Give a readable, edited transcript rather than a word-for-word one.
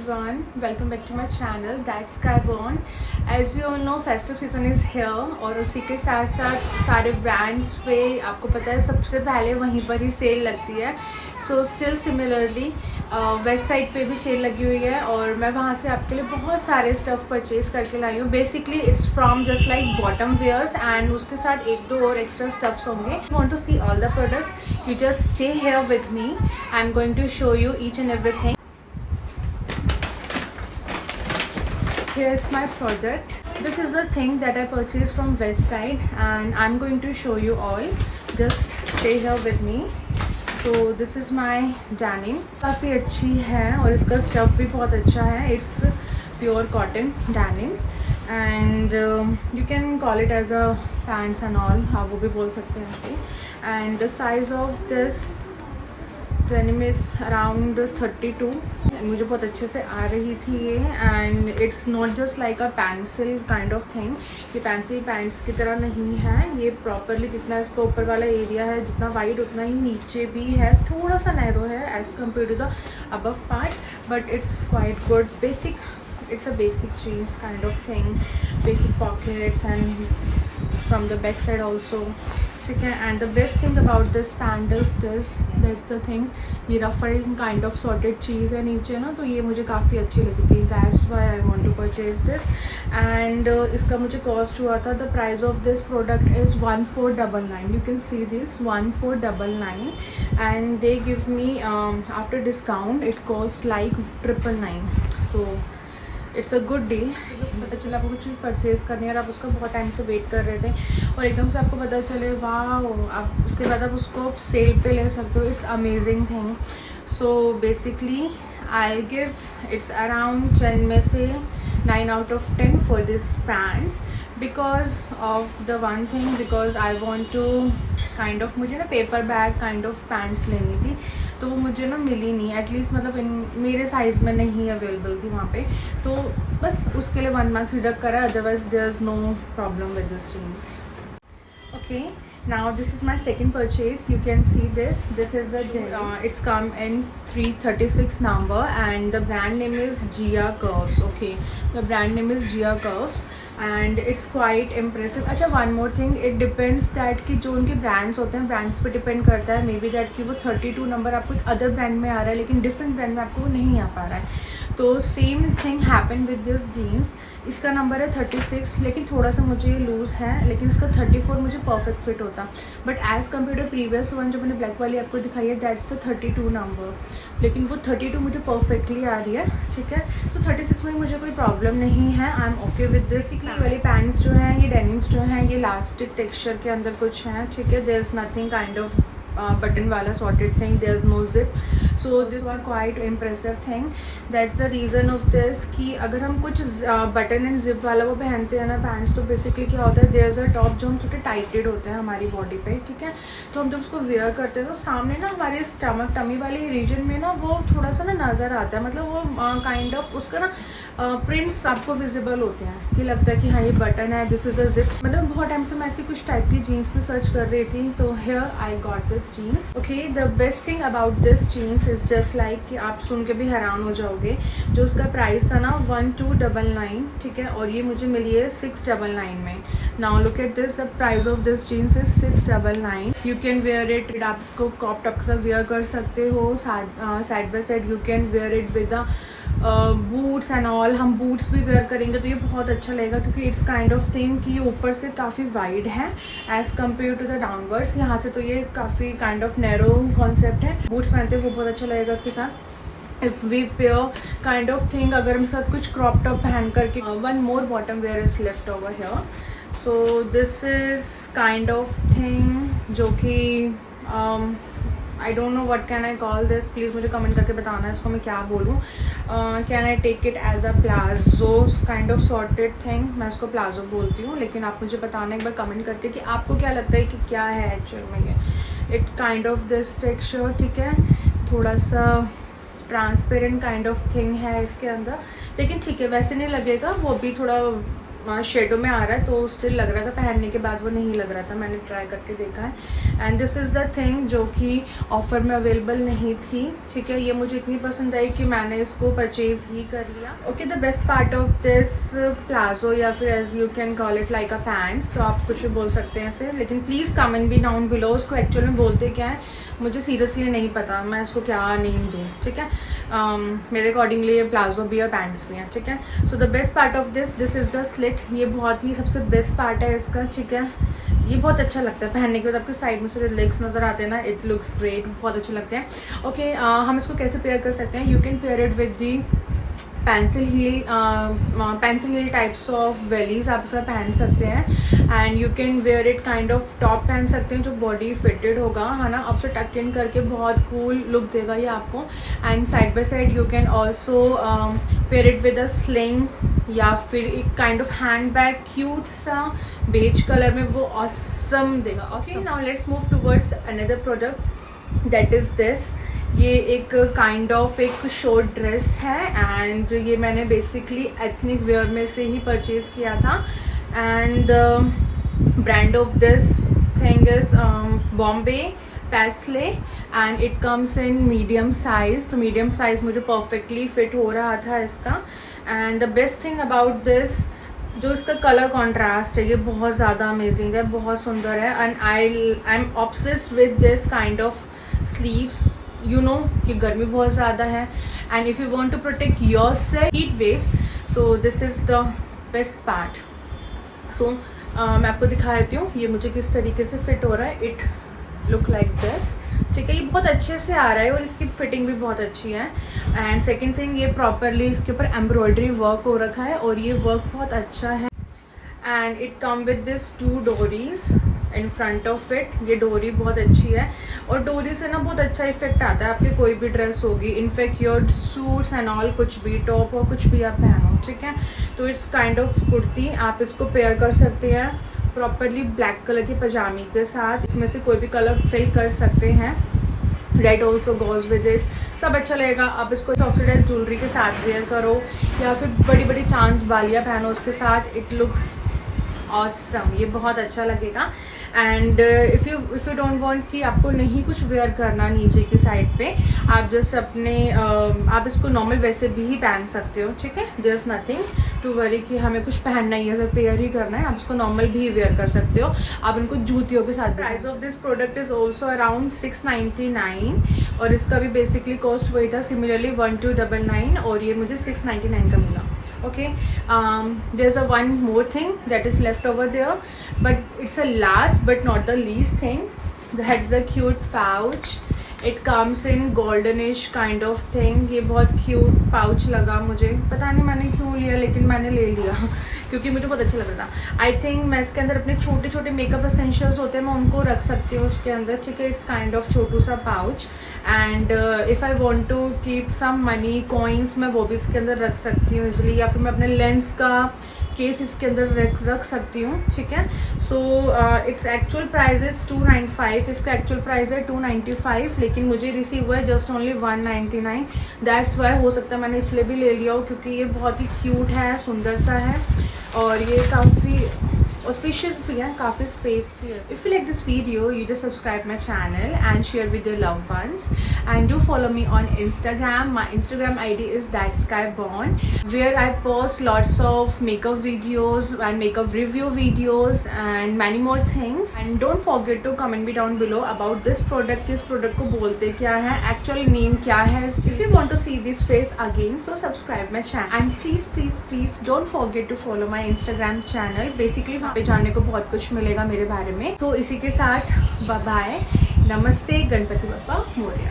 everyone, welcome back to my channel That's Skyborn. As you all know, festive season is here और उसी के साथ साथ सारे ब्रांड्स पे आपको पता है सबसे पहले वहीं पर ही सेल लगती है. So still similarly west side पे भी सेल लगी हुई है और मैं वहाँ से आपके लिए बहुत सारे स्टफ़ परचेज़ करके लाई हूँ. Basically it's from just like bottom wears and उसके साथ एक दो और एक्स्ट्रा स्टफ्स होंगे. Want to see all the products, you just stay here with me. I'm going to show you each and everything. Here's my product. This is the thing that I purchased from West Side and I'm going to show you all. Just stay here with me. So this is my denim. काफ़ी अच्छी है और इसका stuff भी बहुत अच्छा है. It's pure cotton denim and you can call it as a pants and all. हाँ वो भी बोल सकते हैं ऐसे. And the size of this denim is around 32. मुझे बहुत अच्छे से आ रही थी ये. And it's not just like a pencil kind of thing. ये pencil pants की तरह नहीं है. ये properly जितना इसका ऊपर वाला एरिया है जितना वाइड उतना ही नीचे भी है. थोड़ा सा नैरो है as compared to the above part, but it's quite good. It's a basic jeans kind of thing. Basic pockets and from the back side also. ठीक है. And the best thing about this pant is this, that's the thing. ये रफल kind of sorted चीज़ है नीचे ना, तो ये मुझे काफ़ी अच्छी लगी थी. That's why I want to purchase this. And इसका मुझे कॉस्ट हुआ था, the price of this product is 1499. You can see this 1499 and they give me after discount it cost like 999. So it's a good deal. पता चला आपको कुछ भी purchase करनी है और आप उसका बहुत टाइम से वेट कर रहे थे और एकदम से आपको पता चले वाह, आप उसके बाद आप उसको सेल पे ले सकते हो. It's amazing thing. So basically I give its around 10 में से 9 out of 10 for this pants because of the one thing, because I want to kind of, मुझे ना paper bag kind of pants लेनी थी तो वो मुझे ना मिली नहीं. एटलीस्ट मतलब इन मेरे साइज़ में नहीं अवेलेबल थी वहाँ पे, तो बस उसके लिए 1 marks डिडक्ट करा. Otherwise there is no problem with this jeans. Okay, now this is my second purchase. You can see this is the it's come in 336 number and the brand name is Gia Curves. Okay, the brand name is Gia Curves and it's quite impressive. अच्छा, one more thing, it depends that कि जो उनके brands होते हैं, brands पे depend करता है. May be that कि वो 32 नंबर आपको एक अदर ब्रांड में आ रहा है लेकिन डिफरेंट ब्रांड में आपको वो नहीं आ पा रहा है. तो same thing happen with this jeans. इसका नंबर है 36 लेकिन थोड़ा सा मुझे लूज़ है, लेकिन इसका 34 मुझे परफेक्ट फिट होता. But as compare to previous one जो मैंने ब्लैक वाली आपको दिखाई है, दैट्स द 32 नंबर, लेकिन वो 32 मुझे परफेक्टली आ रही है. ठीक है, तो 36 में मुझे कोई प्रॉब्लम नहीं है. I am okay with this. वाली पैंट्स जो हैं, ये डेनिम्स जो हैं, ये इलास्टिक टेक्सचर के अंदर कुछ हैं. ठीक है, there is nothing kind of button वाला sorted thing, there is no zip. So this one quite impressive thing. That's the reason of this कि अगर हम कुछ बटन एंड जिप वाला वो पहनते हैं ना पैंट्स, तो बेसिकली क्या होता है, देयर इज़ अ टॉप जो हम थोड़े टाइटेड होते हैं हमारी बॉडी पे. ठीक है, तो हम जब उसको वेयर करते हैं तो सामने ना हमारे स्टमक टमी वाली रीजन में ना वो थोड़ा सा ना नज़र आता है. मतलब वो काइंड ऑफ उसका ना प्रिंट्स आपको विजिबल होते हैं कि लगता है कि हाँ ये बटन है, दिस इज़ अ जिप. मतलब बहुत टाइम से मैं ऐसी कुछ टाइप की जीन्स में सर्च कर रही थी, तो here I got this jeans. Okay, the best thing about this jeans is just like कि आप सुन के भी हैरान हो जाओगे. जो उसका प्राइस था ना 1299, ठीक है, और ये मुझे मिली है 699 में. Now look at this, the price of this jeans is 699. You can wear it, आप इसको क्रॉप टॉप के साथ वेयर कर सकते हो. Side by side you can wear it with the boots and all. हम बूट्स भी वेयर करेंगे तो ये बहुत अच्छा लगेगा क्योंकि इट्स काइंड ऑफ थिंग कि ये ऊपर से काफ़ी वाइड है as compare to the downwards. यहाँ से तो ये काफ़ी काइंड ऑफ नैरो कॉन्सेप्ट है. बूट्स पहनते हैं वो बहुत अच्छा लगेगा इसके साथ. If we pair kind of thing, अगर हम साथ कुछ क्रॉप टॉप पहन करके, one more bottom wear is left over here. So this is kind of thing जो कि I don't know what can I call this. Please मुझे comment करके बताना है इसको मैं क्या बोलूँ. Can I take it as a palazzo kind of sorted thing. मैं इसको प्लाजो बोलती हूँ, लेकिन आप मुझे बताना एक बार कमेंट करके कि आपको क्या लगता है कि क्या है एक्चुअल में ये. It kind of this texture. ठीक है, थोड़ा सा ट्रांसपेरेंट काइंड ऑफ थिंग है इसके अंदर, लेकिन ठीक है वैसे नहीं लगेगा. वो भी थोड़ा शेडो में आ रहा है, तो स्टिल लग रहा था, पहनने के बाद वो नहीं लग रहा था। मैंने ट्राई करके देखा है and this is the thing जो कि ऑफ़र में अवेलेबल नहीं थी, ठीक है। ये मुझे इतनी पसंद आई कि मैंने इसको परचेज़ ही कर लिया। Okay, the best part of this palazzo, या फिर as you can call it like a pants, तो आप कुछ भी बोल सकते हैं इसे, लेकिन प्लीज़ कमेंट भी डाउन बिलो उसको एक्चुअल में बोलते क्या है, मुझे सीरियसली नहीं पता मैं इसको क्या नेम दूँ, ठीक है। मेरे अकॉर्डिंगली ये प्लाजो भी है, पैंट्स भी हैं, ठीक है। So the best part of this is the slit. ये बहुत ही सबसे बेस्ट पार्ट है इसका, ठीक है। ये बहुत अच्छा लगता है पहनने के बाद, आपके साइड में से लेग्स नज़र आते हैं ना, इट लुक्स ग्रेट, बहुत अच्छे लगते हैं। ओके, हम इसको कैसे पेयर कर सकते हैं, you can pair it with the pencil heel types of Valli's आप इसका पहन सकते हैं and you can wear it kind of top पहन सकते हैं जो बॉडी फिटेड होगा, है ना, आपसे टक इन करके बहुत कूल लुक देगा ये आपको। And side by side you can also pair it with a sling या फिर एक kind of hand bag, cute सा बेज कलर में, वो ऑसम देगा। Okay, now let's move towards another product, that is this. ये एक काइंड ऑफ एक शॉर्ट ड्रेस है एंड ये मैंने बेसिकली एथनिक वेयर में से ही परचेज़ किया था and brand of this thing is Bombay paisley and it comes in medium size. तो मीडियम साइज़ मुझे परफेक्टली फिट हो रहा था इसका। And the best thing about this, जो इसका कलर कॉन्ट्रास्ट है ये बहुत ज़्यादा अमेजिंग है, बहुत सुंदर है and I am obsessed with this kind of sleeves. You know कि गर्मी बहुत ज़्यादा है and if you want to protect yourself heat waves, so this is the best part. So मैं आपको दिखा देती हूँ ये मुझे किस तरीके से फिट हो रहा है। इट लुक लाइक दिस, ठीक है। ये बहुत अच्छे से आ रहा है और इसकी फिटिंग भी बहुत अच्छी है। एंड सेकेंड थिंग, ये प्रॉपरली इसके ऊपर एम्ब्रॉयडरी वर्क हो रखा है और ये वर्क बहुत अच्छा है। And it come with this 2 डोरीज इन फ्रंट ऑफ इट। ये डोरी बहुत अच्छी है और डोरी से ना बहुत अच्छा इफेक्ट आता है आपकी कोई भी ड्रेस होगी, in fact your suits and all, कुछ भी टॉप और कुछ भी आप पहनो, ठीक है। तो इट्स काइंड ऑफ कुर्ती, आप इसको पेयर कर सकते हैं प्रॉपरली ब्लैक कलर की पजामी के साथ। इसमें से कोई भी कलर फिल कर सकते हैं, red also goes with it, सब अच्छा लगेगा। आप इसको ऑक्सीडाइज ज्वेलरी के साथ वेयर करो या फिर बड़ी बड़ी चांद बालियाँ पहनो उसके साथ, इट लुक्स ऑसम, ये बहुत अच्छा लगेगा। And if you don't want कि आपको नहीं कुछ वेयर करना नीचे की साइड पे, आप जस्ट अपने आप इसको नॉर्मल वैसे भी ही पहन सकते हो, ठीक है। There is nothing to worry कि हमें कुछ पहनना ही है, सिर्फ पेयर ही करना है, आप इसको नॉर्मल भी वेयर कर सकते हो, आप इनको जूतियों के साथ। Price of this product is also around 699 और इसका भी बेसिकली कॉस्ट वही था, सिमिलरली 1299 और ये मुझे 699 का मिला। Okay, there's a one more thing that is left over there, but it's a last but not the least thing. That's the cute pouch. It comes in goldenish kind of thing. ये बहुत cute pouch लगा मुझे, पता नहीं मैंने क्यों लिया, लेकिन मैंने ले लिया क्योंकि मुझे बहुत अच्छा लग रहा था। आई थिंक मैं इसके अंदर अपने छोटे छोटे मेकअप एसेंशियल्स होते हैं, मैं उनको रख सकती हूँ उसके अंदर, ठीक है। इट्स काइंड ऑफ छोटू सा pouch and if I want to keep some money coins, मैं वो भी इसके अंदर रख सकती हूँ इजली, या फिर मैं अपने लेंस का केस इसके अंदर रख सकती हूँ, ठीक है। So its actual price is 295, इसका एक्चुअल प्राइस है 295, लेकिन मुझे रिसीव हुआ है जस्ट ओनली 199। दैट्स वाई, हो सकता है मैंने इसलिए भी ले लिया हो क्योंकि ये बहुत ही क्यूट है, सुंदर सा है और ये काफ़ी auspicious भी है, काफ़ी स्पेस भी है। If you like this video, you just subscribe my channel and share with your loved ones and do follow me on Instagram. My Instagram ID is thatskyborn, where I post lots of makeup videos and makeup review videos and many more things. And don't forget to comment me down below about this product, किस product को बोलते क्या है, actual name क्या है। If you want to see this face again, so subscribe my channel and please don't forget to follow my Instagram channel. Basically वहाँ पे जानने को बहुत कुछ मिलेगा मेरे बारे में। तो इसी के साथ बाय बाय, नमस्ते, गणपति बप्पा मोरया।